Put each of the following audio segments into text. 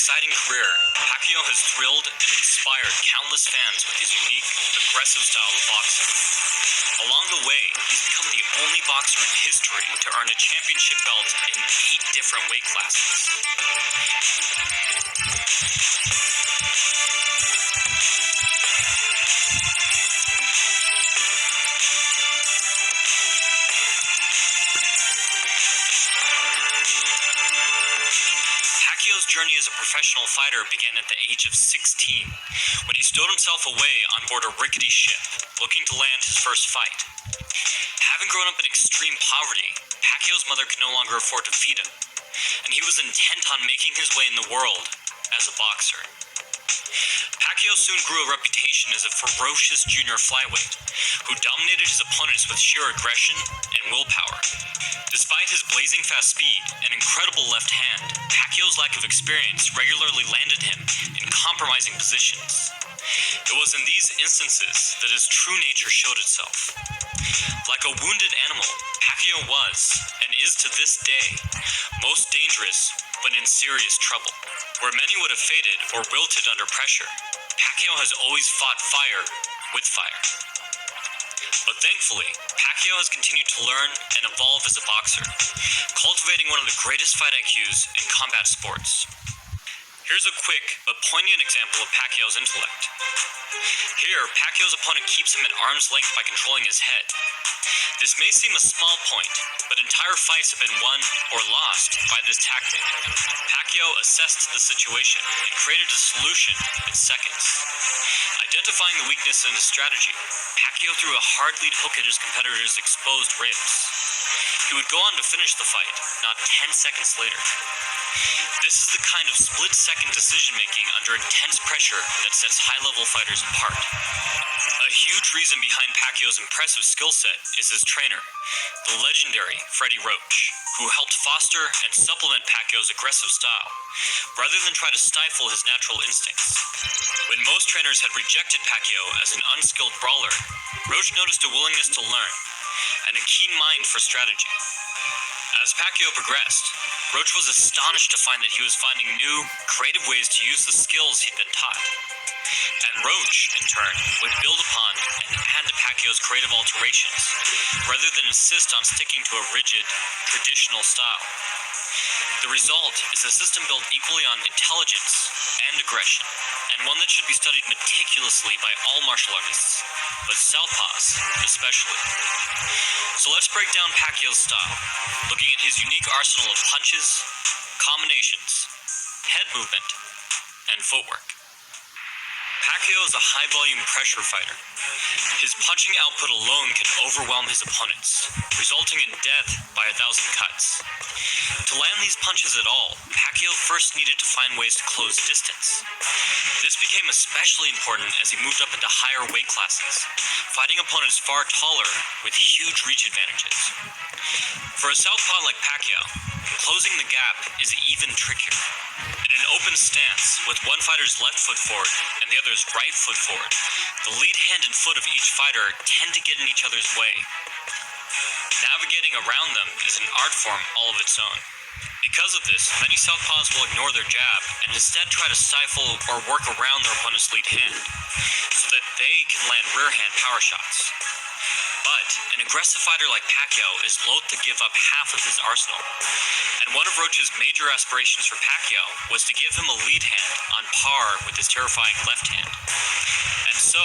exciting career, Pacquiao has thrilled and inspired countless fans with his unique, aggressive style of boxing. Along the way, he's become the only boxer in history to earn a championship belt in 8 different weight classes. Pacquiao's journey as a professional fighter began at the age of 16, when he stowed himself away on board a rickety ship, looking to land his first fight. Having grown up in extreme poverty, Pacquiao's mother could no longer afford to feed him, and he was intent on making his way in the world as a boxer. Pacquiao soon grew a reputation as a ferocious junior flyweight, who dominated his opponents with sheer aggression and willpower. Despite his blazing fast speed and incredible left hand, Pacquiao's lack of experience regularly landed him in compromising positions. It was in these instances that his true nature showed itself. Like a wounded animal, Pacquiao was, and is to this day, most dangerous when in serious trouble. Where many would have faded or wilted under pressure, Pacquiao has always fought fire with fire. But thankfully, Pacquiao has continued to learn and evolve as a boxer, cultivating one of the greatest fight IQs in combat sports. Here's a quick but poignant example of Pacquiao's intellect. Here, Pacquiao's opponent keeps him at arm's length by controlling his head. This may seem a small point, but entire fights have been won or lost by this tactic. Pacquiao assessed the situation and created a solution in seconds. Identifying the weakness in his strategy, Pacquiao threw a hard lead hook at his competitor's exposed ribs. He would go on to finish the fight, not 10 seconds later. This is the kind of split-second decision-making under intense pressure that sets high-level fighters apart. A huge reason behind Pacquiao's impressive skill set is his trainer, the legendary Freddie Roach, who helped foster and supplement Pacquiao's aggressive style, rather than try to stifle his natural instincts. When most trainers had rejected Pacquiao as an unskilled brawler, Roach noticed a willingness to learn and a keen mind for strategy. As Pacquiao progressed, Roach was astonished to find that he was finding new, creative ways to use the skills he'd been taught. And Roach, in turn, would build upon and add to Pacquiao's creative alterations, rather than insist on sticking to a rigid, traditional style. The result is a system built equally on intelligence and aggression, and one that should be studied meticulously by all martial artists, but southpaws especially. So let's break down Pacquiao's style, looking at his unique arsenal of punches, combinations, head movement, and footwork. Pacquiao is a high-volume pressure fighter. His punching output alone can overwhelm his opponents, resulting in death by 1,000 cuts. To land these punches at all, Pacquiao first needed to find ways to close distance. This became especially important as he moved up into higher weight classes, fighting opponents far taller with huge reach advantages. For a southpaw like Pacquiao, closing the gap is even trickier. In an open stance, with one fighter's left foot forward and the other's right foot forward, the lead hand and foot of each fighter tend to get in each other's way. Navigating around them is an art form all of its own. Because of this, many southpaws will ignore their jab and instead try to stifle or work around their opponent's lead hand, so that they can land rear hand power shots. But an aggressive fighter like Pacquiao is loath to give up half of his arsenal, and one of Roach's major aspirations for Pacquiao was to give him a lead hand on par with his terrifying left hand. And so,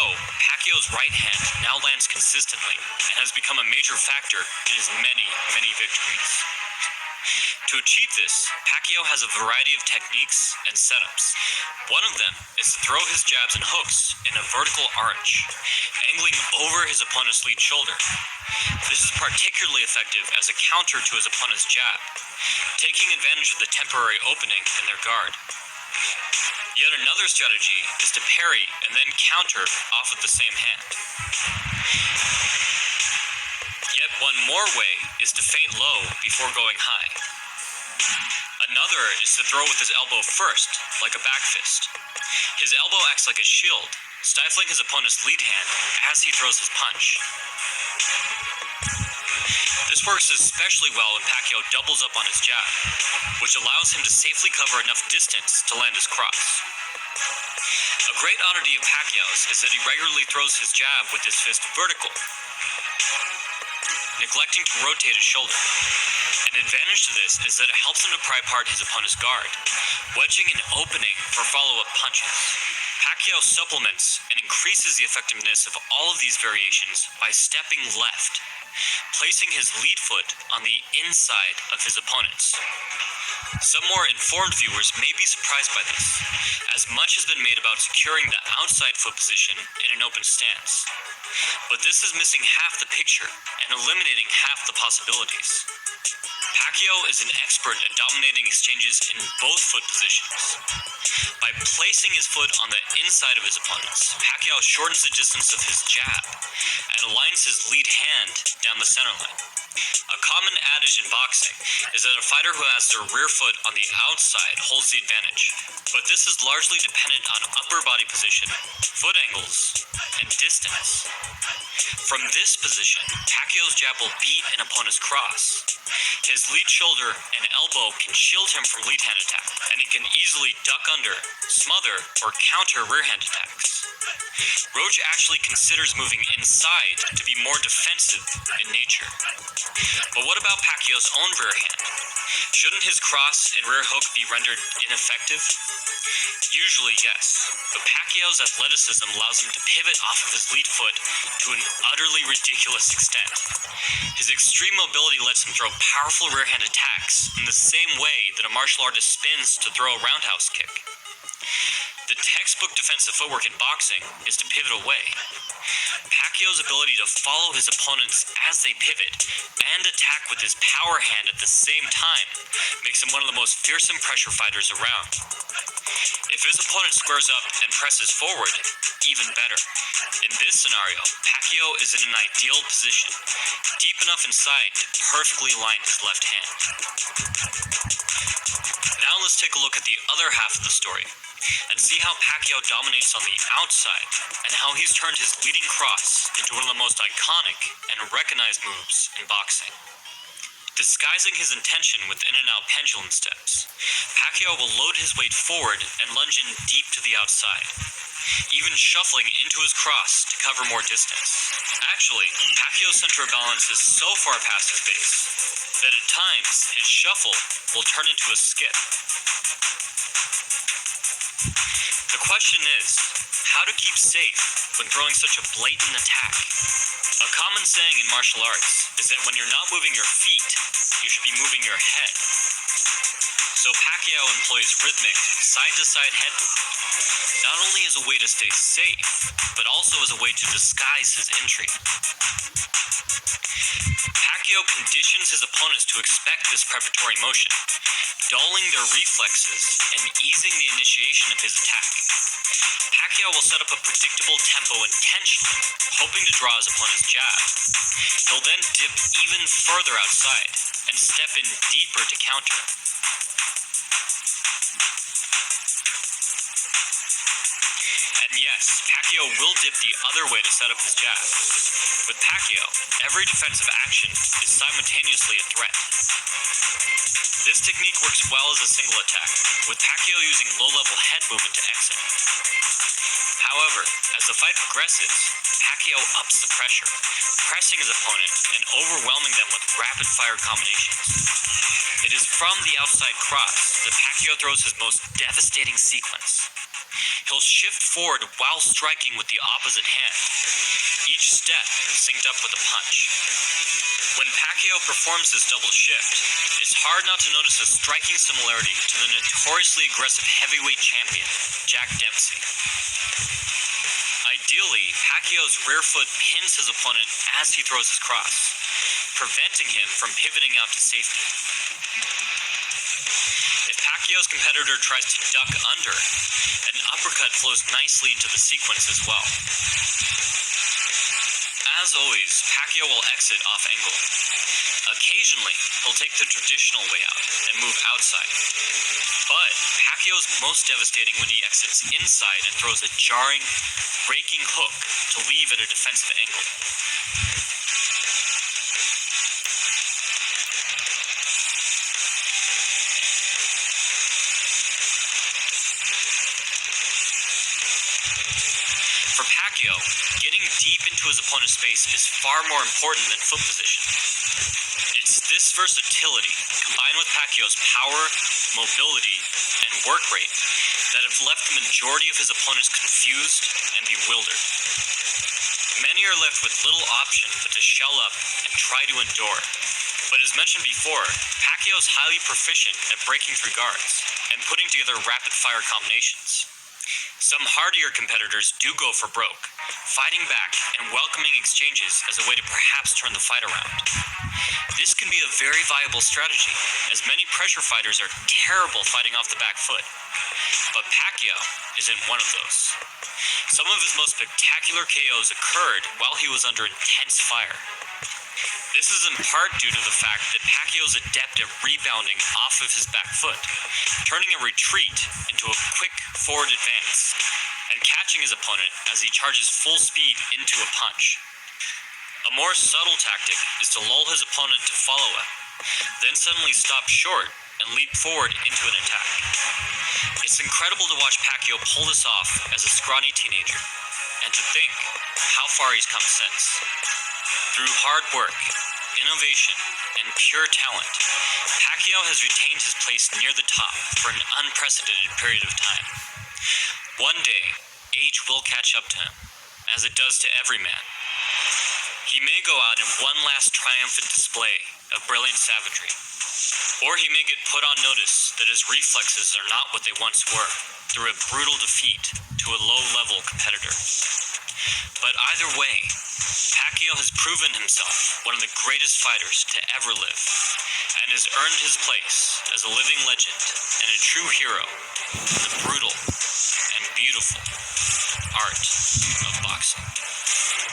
Pacquiao's right hand now lands consistently and has become a major factor in his many, many victories. To achieve this, Pacquiao has a variety of techniques and setups. One of them is to throw his jabs and hooks in a vertical arch, angling over his opponent's lead shoulder. This is particularly effective as a counter to his opponent's jab, taking advantage of the temporary opening in their guard. Yet another strategy is to parry and then counter off of the same hand. Yet one more way is to feint low before going high. Another is to throw with his elbow first, like a back fist. His elbow acts like a shield, stifling his opponent's lead hand as he throws his punch. This works especially well when Pacquiao doubles up on his jab, which allows him to safely cover enough distance to land his cross. A great oddity of Pacquiao's is that he regularly throws his jab with his fist vertical, neglecting to rotate his shoulder. An advantage to this is that it helps him to pry apart his opponent's guard, wedging an opening for follow-up punches. Pacquiao supplements and increases the effectiveness of all of these variations by stepping left, placing his lead foot on the inside of his opponent's. Some more informed viewers may be surprised by this, as much has been made about securing the outside foot position in an open stance. But this is missing half the picture and eliminating half the possibilities. Pacquiao is an expert at dominating exchanges in both foot positions. By placing his foot on the inside of his opponent's, Pacquiao shortens the distance of his jab and aligns his lead hand down the center line. A common adage in boxing is that a fighter who has their rear foot on the outside holds the advantage, but this is largely dependent on upper body position, foot angles, and distance. From this position, Pacquiao's jab will beat an opponent's cross. His lead shoulder and elbow can shield him from lead hand attack, and he can easily duck under, smother, or counter rear hand attacks. Roach actually considers moving inside to be more defensive in nature. But what about Pacquiao's own rear hand? Shouldn't his cross and rear hook be rendered ineffective? Usually, yes, but Pacquiao's athleticism allows him to pivot off of his lead foot to an utterly ridiculous extent. His extreme mobility lets him throw powerful rear hand attacks in the same way that a martial artist spins to throw a roundhouse kick. The textbook defensive footwork in boxing is to pivot away. Pacquiao's ability to follow his opponents as they pivot and attack with his power hand at the same time makes him one of the most fearsome pressure fighters around. If his opponent squares up and presses forward, even better. In this scenario, Pacquiao is in an ideal position, deep enough inside to perfectly align his left hand. Now let's take a look at the other half of the story and see how Pacquiao dominates on the outside and how he's turned his leading cross into one of the most iconic and recognized moves in boxing. Disguising his intention with in-and-out pendulum steps, Pacquiao will load his weight forward and lunge in deep to the outside, even shuffling into his cross to cover more distance. Actually, Pacquiao's center of balance is so far past his base that at times his shuffle will turn into a skip. The question is, how to keep safe when throwing such a blatant attack? A common saying in martial arts is that when you're not moving your feet, you should be moving your head. So Pacquiao employs rhythmic, side-to-side head movement, not only as a way to stay safe, but also as a way to disguise his entry. Pacquiao conditions his opponents to expect this preparatory motion, dulling their reflexes and easing the initiation of his attack. Pacquiao will set up a predictable tempo intentionally, hoping to draw his opponent's jab. He'll then dip even further outside and step in deeper to counter. And yes, Pacquiao will dip the other way to set up his jab. With Pacquiao, every defensive action is simultaneously a threat. This technique works well as a single attack, with Pacquiao using low-level head movement to exit. However, as the fight progresses, Pacquiao ups the pressure, pressing his opponent and overwhelming them with rapid-fire combinations. It is from the outside cross that Pacquiao throws his most devastating sequence. He'll shift forward while striking with the opposite hand, each step synced up with a punch. When Pacquiao performs this double shift, it's hard not to notice a striking similarity to the notoriously aggressive heavyweight champion, Jack Dempsey. Ideally, Pacquiao's rear foot pins his opponent as he throws his cross, preventing him from pivoting out to safety. If Pacquiao's competitor tries to duck under, an uppercut flows nicely into the sequence as well. As always, Pacquiao will exit off angle. Occasionally, he'll take the traditional way out and move outside. But Pacquiao is most devastating when he exits inside and throws a jarring, raking hook to leave at a defensive angle. Pacquiao, getting deep into his opponent's space is far more important than foot position. It's this versatility, combined with Pacquiao's power, mobility, and work rate, that have left the majority of his opponents confused and bewildered. Many are left with little option but to shell up and try to endure. But as mentioned before, Pacquiao is highly proficient at breaking through guards and putting together rapid-fire combinations. Some hardier competitors do go for broke, fighting back and welcoming exchanges as a way to perhaps turn the fight around. This can be a very viable strategy, as many pressure fighters are terrible fighting off the back foot. But Pacquiao isn't one of those. Some of his most spectacular KOs occurred while he was under intense fire. This is in part due to the fact that Pacquiao is adept at rebounding off of his back foot, turning a retreat into a quick forward advance, and catching his opponent as he charges full speed into a punch. A more subtle tactic is to lull his opponent to follow up, then suddenly stop short and leap forward into an attack. It's incredible to watch Pacquiao pull this off as a scrawny teenager, and to think how far he's come since. Through hard work, innovation, and pure talent, Pacquiao has retained his place near the top for an unprecedented period of time. One day, age will catch up to him, as it does to every man. He may go out in one last triumphant display of brilliant savagery, or he may get put on notice that his reflexes are not what they once were through a brutal defeat to a low-level competitor. But either way, Pacquiao has proven himself one of the greatest fighters to ever live, and has earned his place as a living legend and a true hero in the brutal and beautiful art of boxing.